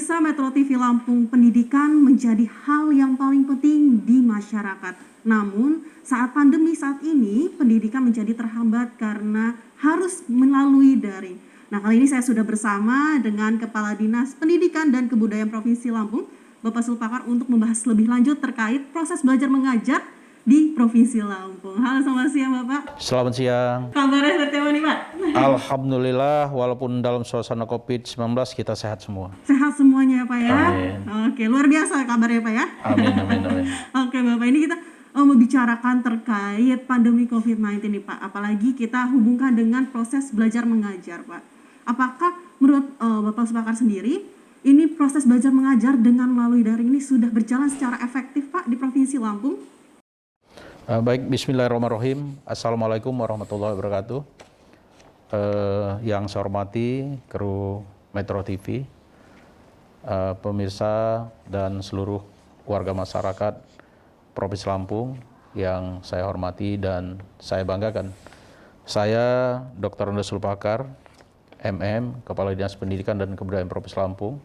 Pemirsa Metro TV Lampung, pendidikan menjadi hal yang paling penting di masyarakat. Namun, saat pandemi saat ini, pendidikan menjadi terhambat karena harus melalui daring. Nah, kali ini saya sudah bersama dengan Kepala Dinas Pendidikan dan Kebudayaan Provinsi Lampung, Bapak Sulpakar, untuk membahas lebih lanjut terkait proses belajar mengajar di Provinsi Lampung. Halo, selamat siang Bapak. Selamat siang. Kabarnya seperti apa nih Pak? Alhamdulillah, walaupun dalam suasana COVID-19 kita sehat semua. Sehat semuanya ya Pak ya? Amin. Oke, luar biasa kabarnya Pak ya? Amin, amin, amin. Oke Bapak, ini kita membicarakan terkait pandemi COVID-19 nih Pak. Apalagi kita hubungkan dengan proses belajar mengajar Pak. Apakah menurut Bapak Sulpakar sendiri, ini proses belajar mengajar dengan melalui daring ini sudah berjalan secara efektif Pak di Provinsi Lampung? Baik, bismillahirrahmanirrahim. Assalamualaikum warahmatullahi wabarakatuh. Yang saya hormati kru Metro TV, pemirsa dan seluruh warga masyarakat Provinsi Lampung yang saya hormati dan saya banggakan. Saya Dr. Anda Sulpakar, MM, Kepala Dinas Pendidikan dan Kebudayaan Provinsi Lampung.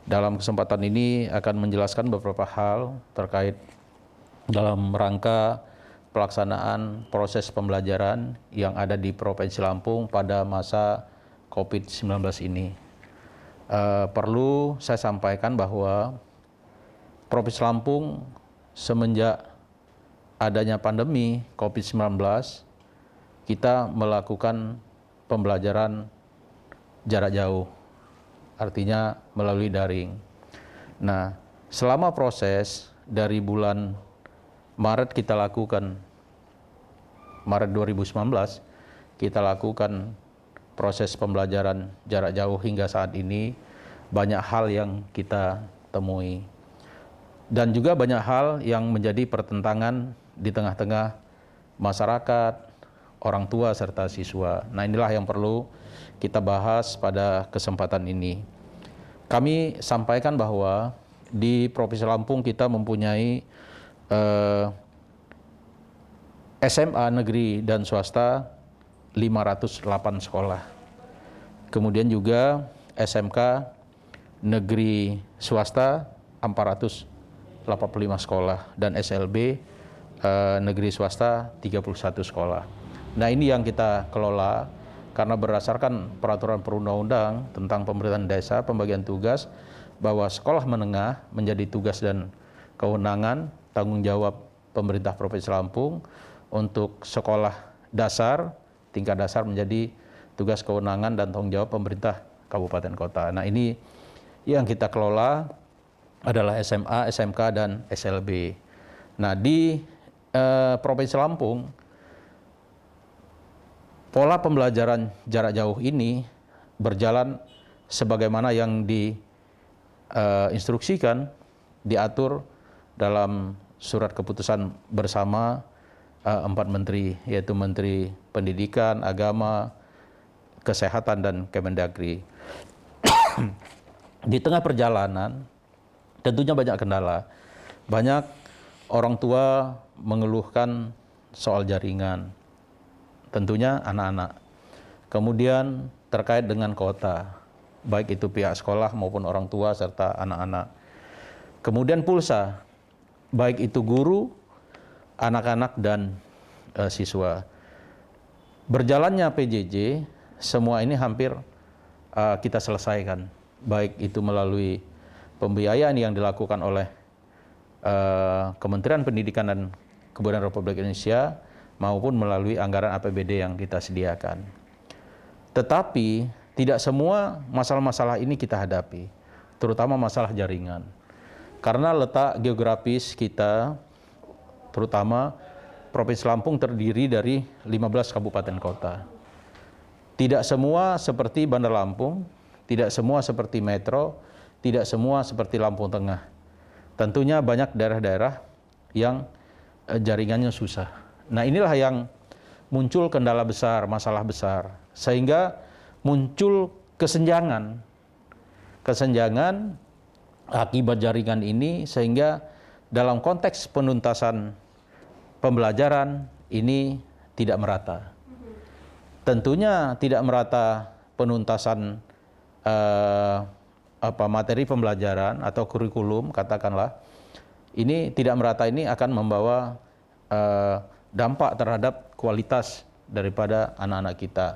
Dalam kesempatan ini akan menjelaskan beberapa hal terkait dalam rangka pelaksanaan proses pembelajaran yang ada di Provinsi Lampung pada masa COVID-19 ini. Perlu saya sampaikan bahwa Provinsi Lampung semenjak adanya pandemi COVID-19, kita melakukan pembelajaran jarak jauh, artinya melalui daring. Nah, selama proses dari bulan Maret kita lakukan, Maret 2019, kita lakukan proses pembelajaran jarak jauh hingga saat ini, banyak hal yang kita temui. Dan juga banyak hal yang menjadi pertentangan di tengah-tengah masyarakat, orang tua, serta siswa. Nah, inilah yang perlu kita bahas pada kesempatan ini. Kami sampaikan bahwa di Provinsi Lampung kita mempunyai SMA negeri dan swasta 508 sekolah. Kemudian juga SMK negeri swasta 485 sekolah dan SLB negeri swasta 31 sekolah. Nah, ini yang kita kelola karena berdasarkan peraturan perundang-undang tentang pemerintahan desa, pembagian tugas, bahwa sekolah menengah menjadi tugas dan kewenangan tanggung jawab pemerintah Provinsi Lampung, untuk sekolah dasar, tingkat dasar menjadi tugas kewenangan dan tanggung jawab pemerintah kabupaten kota. Nah, ini yang kita kelola adalah SMA, SMK, dan SLB. Nah, di Provinsi Lampung, pola pembelajaran jarak jauh ini berjalan sebagaimana yang diinstruksikan, diatur dalam surat keputusan bersama 4 menteri, yaitu Menteri Pendidikan, Agama, Kesehatan, dan Kemendagri. Di tengah perjalanan, tentunya banyak kendala. Banyak orang tua mengeluhkan soal jaringan, tentunya anak-anak. Kemudian terkait dengan kuota, baik itu pihak sekolah maupun orang tua serta anak-anak. Kemudian pulsa, baik itu guru, anak-anak, dan siswa. Berjalannya PJJ, semua ini hampir kita selesaikan, baik itu melalui pembiayaan yang dilakukan oleh Kementerian Pendidikan dan Kebudayaan Republik Indonesia maupun melalui anggaran APBD yang kita sediakan. Tetapi tidak semua masalah-masalah ini kita hadapi, terutama masalah jaringan. Karena letak geografis kita, terutama Provinsi Lampung terdiri dari 15 kabupaten kota. Tidak semua seperti Bandar Lampung, tidak semua seperti Metro, tidak semua seperti Lampung Tengah. Tentunya banyak daerah-daerah yang jaringannya susah. Nah, inilah yang muncul kendala besar, masalah besar, sehingga muncul kesenjangan akibat jaringan ini, sehingga dalam konteks penuntasan pembelajaran ini tidak merata. Tentunya tidak merata penuntasan materi pembelajaran atau kurikulum katakanlah ini tidak merata, ini akan membawa dampak terhadap kualitas daripada anak-anak kita.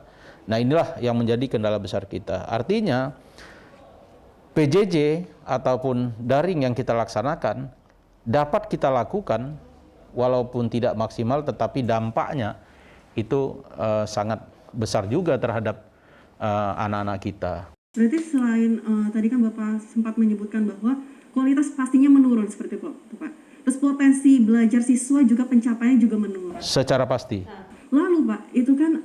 Nah, inilah yang menjadi kendala besar kita. Artinya PJJ ataupun daring yang kita laksanakan dapat kita lakukan walaupun tidak maksimal, tetapi dampaknya itu sangat besar juga terhadap anak-anak kita. Berarti selain tadi kan Bapak sempat menyebutkan bahwa kualitas pastinya menurun seperti itu Pak. Terus potensi belajar siswa juga pencapaiannya juga menurun. Secara pasti. Lalu Pak, itu kan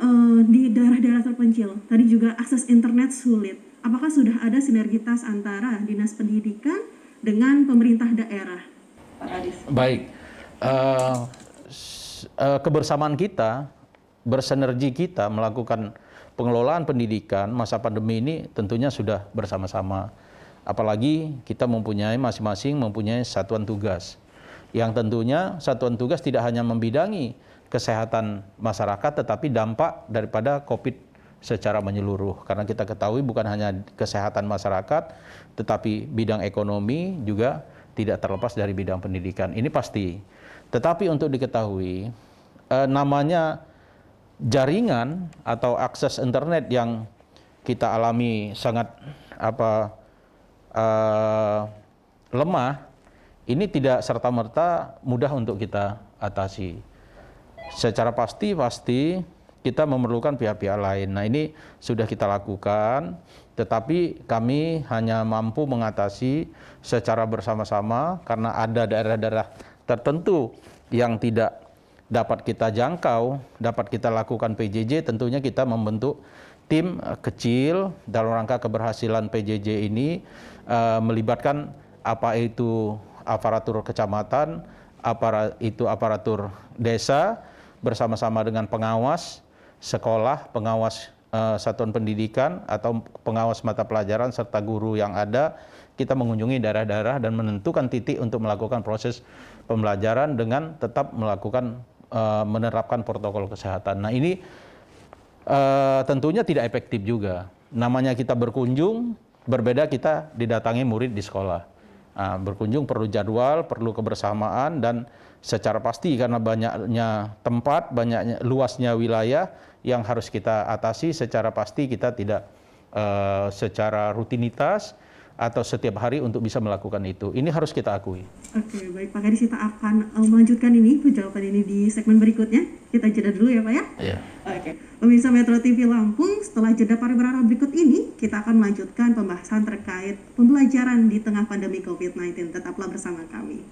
di daerah-daerah terpencil, tadi juga akses internet sulit. Apakah sudah ada sinergitas antara Dinas Pendidikan dengan pemerintah daerah, Pak Adis? Baik, kebersamaan kita, bersinergi kita melakukan pengelolaan pendidikan masa pandemi ini tentunya sudah bersama-sama. Apalagi kita masing-masing mempunyai satuan tugas. Yang tentunya satuan tugas tidak hanya membidangi kesehatan masyarakat, tetapi dampak daripada COVID secara menyeluruh. Karena kita ketahui bukan hanya kesehatan masyarakat, tetapi bidang ekonomi juga tidak terlepas dari bidang pendidikan. Ini pasti. Tetapi untuk diketahui, namanya jaringan atau akses internet yang kita alami sangat lemah, ini tidak serta-merta mudah untuk kita atasi. Secara pasti kita memerlukan pihak-pihak lain. Nah, ini sudah kita lakukan, tetapi kami hanya mampu mengatasi secara bersama-sama karena ada daerah-daerah tertentu yang tidak dapat kita jangkau, dapat kita lakukan PJJ. Tentunya kita membentuk tim kecil dalam rangka keberhasilan PJJ ini, melibatkan apa itu aparatur kecamatan, aparatur desa, bersama-sama dengan pengawas sekolah, pengawas satuan pendidikan atau pengawas mata pelajaran serta guru yang ada. Kita mengunjungi daerah-daerah dan menentukan titik untuk melakukan proses pembelajaran dengan tetap menerapkan protokol kesehatan. Nah, ini tentunya tidak efektif juga. Namanya kita berkunjung, berbeda kita didatangi murid di sekolah. Berkunjung perlu jadwal, perlu kebersamaan, dan secara pasti karena banyaknya tempat, banyaknya luasnya wilayah yang harus kita atasi, secara pasti kita tidak secara rutinitas atau setiap hari untuk bisa melakukan itu. Ini harus kita akui. Oke, baik Pak Kadis, kita akan melanjutkan ini, jawaban ini di segmen berikutnya. Kita jeda dulu ya Pak ya? Iya. Oke, pemirsa Metro TV Lampung, setelah jeda pariwara berikut ini, kita akan melanjutkan pembahasan terkait pembelajaran di tengah pandemi COVID-19. Tetaplah bersama kami.